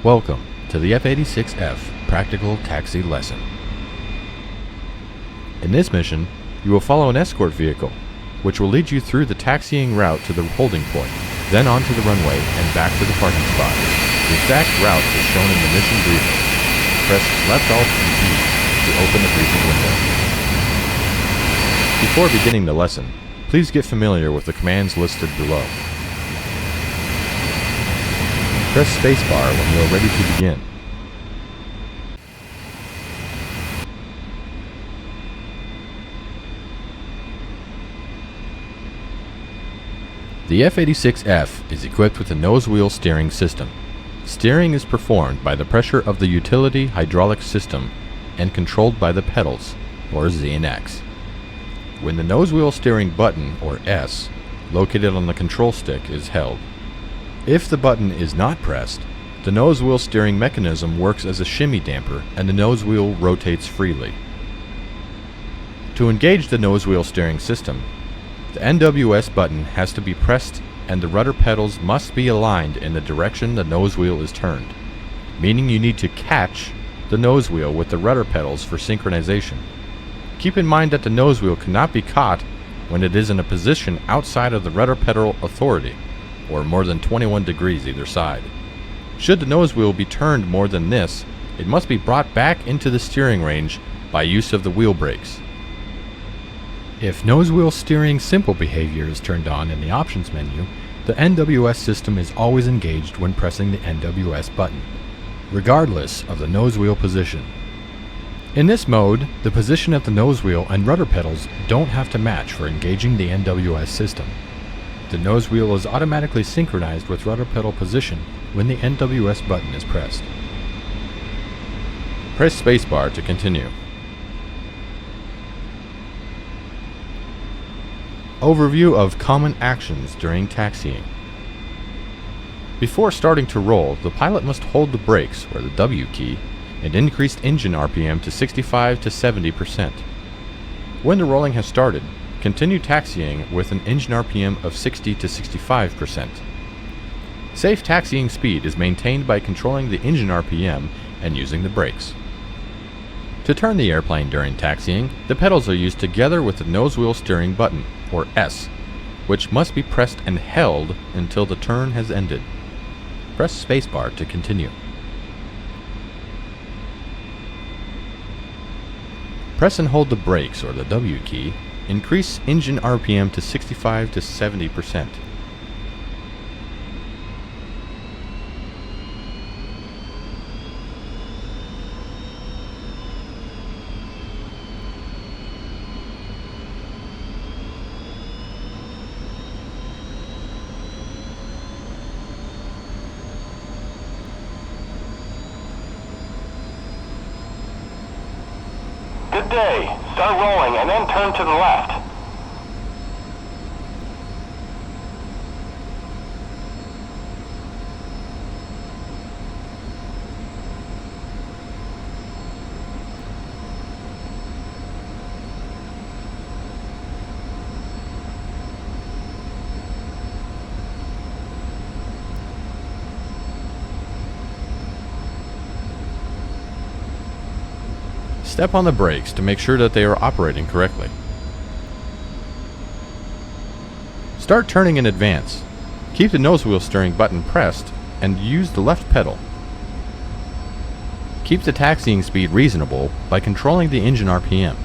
Welcome to the F86F Practical Taxi Lesson. In this mission, you will follow an escort vehicle, which will lead you through the taxiing route to the holding point, then onto the runway and back to the parking spot. The exact route is shown in the mission briefing. Press left Alt and E to open the briefing window. Before beginning the lesson, please get familiar with the commands listed below. Press spacebar when you are ready to begin. The F86F is equipped with a nose wheel steering system. Steering is performed by the pressure of the utility hydraulic system and controlled by the pedals, or Z and X. When the nose wheel steering button, or S, located on the control stick is held. If the button is not pressed, the nose wheel steering mechanism works as a shimmy damper and the nose wheel rotates freely. To engage the nose wheel steering system, the NWS button has to be pressed and the rudder pedals must be aligned in the direction the nose wheel is turned, meaning you need to catch the nose wheel with the rudder pedals for synchronization. Keep in mind that the nose wheel cannot be caught when it is in a position outside of the rudder pedal authority, or more than 21 degrees either side. Should the nose wheel be turned more than this, it must be brought back into the steering range by use of the wheel brakes. If nose wheel steering simple behavior is turned on in the options menu, the NWS system is always engaged when pressing the NWS button, regardless of the nose wheel position. In this mode, the position of the nose wheel and rudder pedals don't have to match for engaging the NWS system. The nose wheel is automatically synchronized with rudder pedal position when the NWS button is pressed. Press spacebar to continue. Overview of common actions during taxiing. Before starting to roll, the pilot must hold the brakes, or the W key, and increase engine RPM to 65 to 70%. When the rolling has started, continue taxiing with an engine RPM of 60 to 65%. Safe taxiing speed is maintained by controlling the engine RPM and using the brakes. To turn the airplane during taxiing, the pedals are used together with the nose wheel steering button, or S, which must be pressed and held until the turn has ended. Press spacebar to continue. Press and hold the brakes, or the W key. Increase engine RPM to 65 to 70%. Good day. Start rolling and then turn to the left. Step on the brakes to make sure that they are operating correctly. Start turning in advance. Keep the nose wheel steering button pressed and use the left pedal. Keep the taxiing speed reasonable by controlling the engine RPM.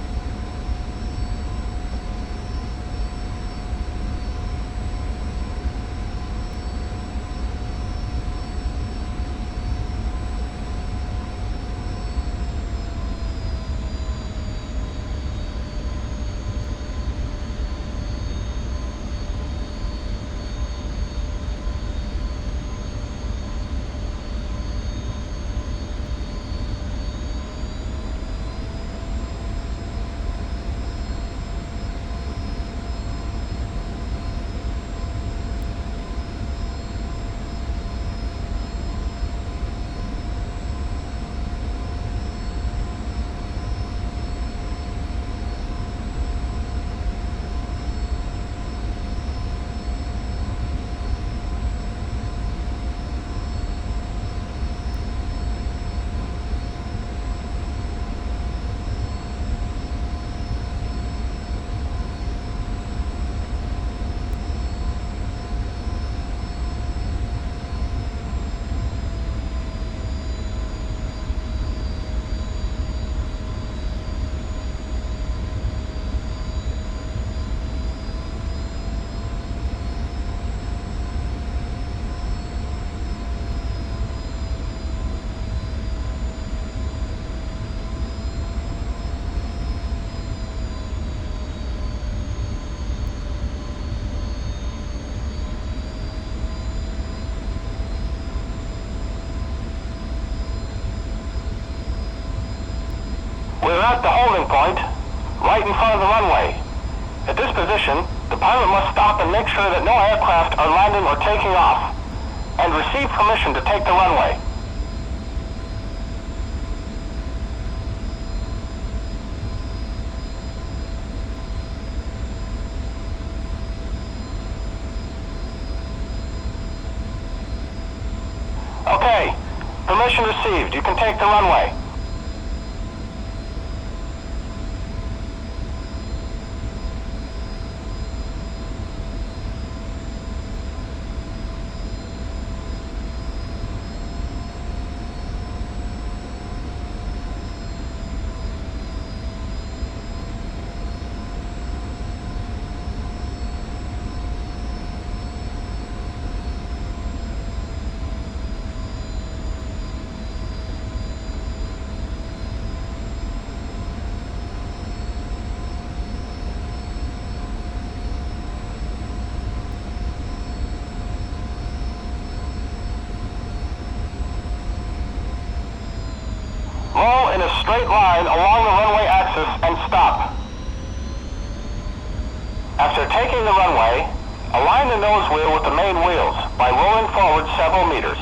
mark the holding point right in front of the runway. At this position, the pilot must stop and make sure that no aircraft are landing or taking off, and receive permission to take the runway. Okay, permission received. You can take the runway. Roll in a straight line along the runway axis and stop. After taking the runway, align the nose wheel with the main wheels by rolling forward several meters.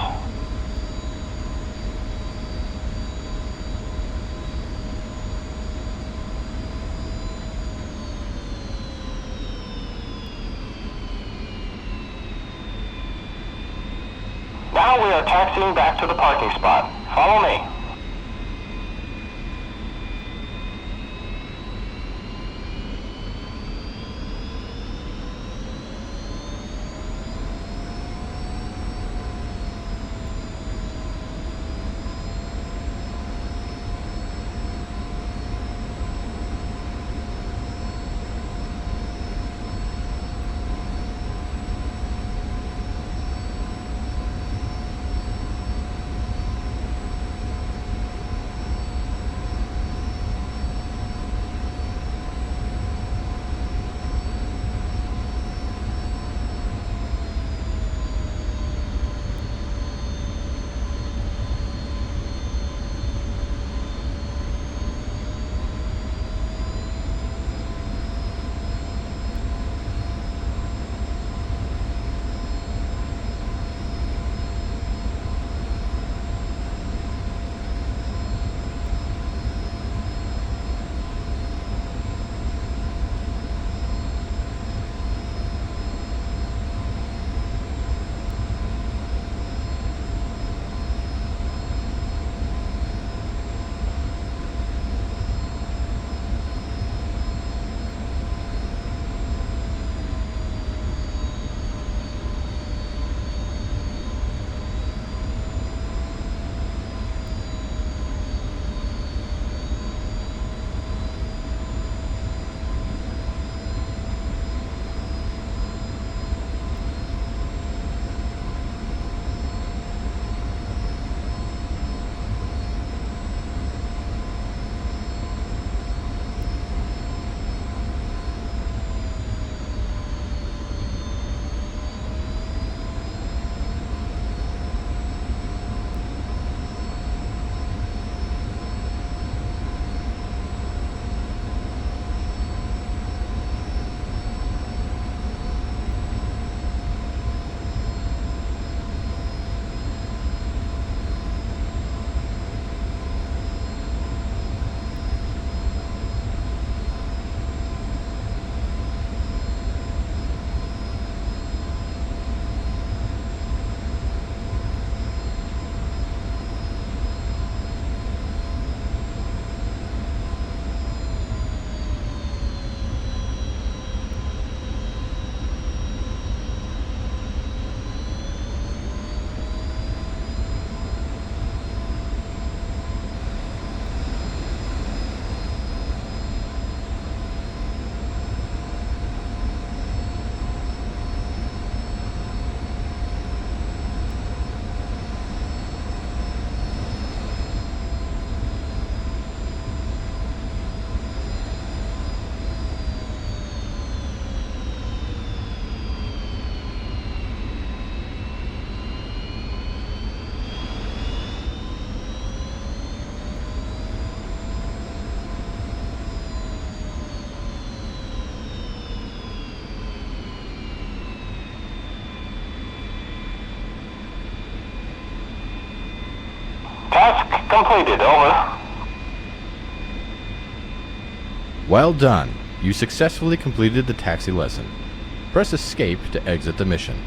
Now we are taxiing back to the parking spot. Follow me. Task completed, over. Well done. You successfully completed the taxi lesson. Press Escape to exit the mission.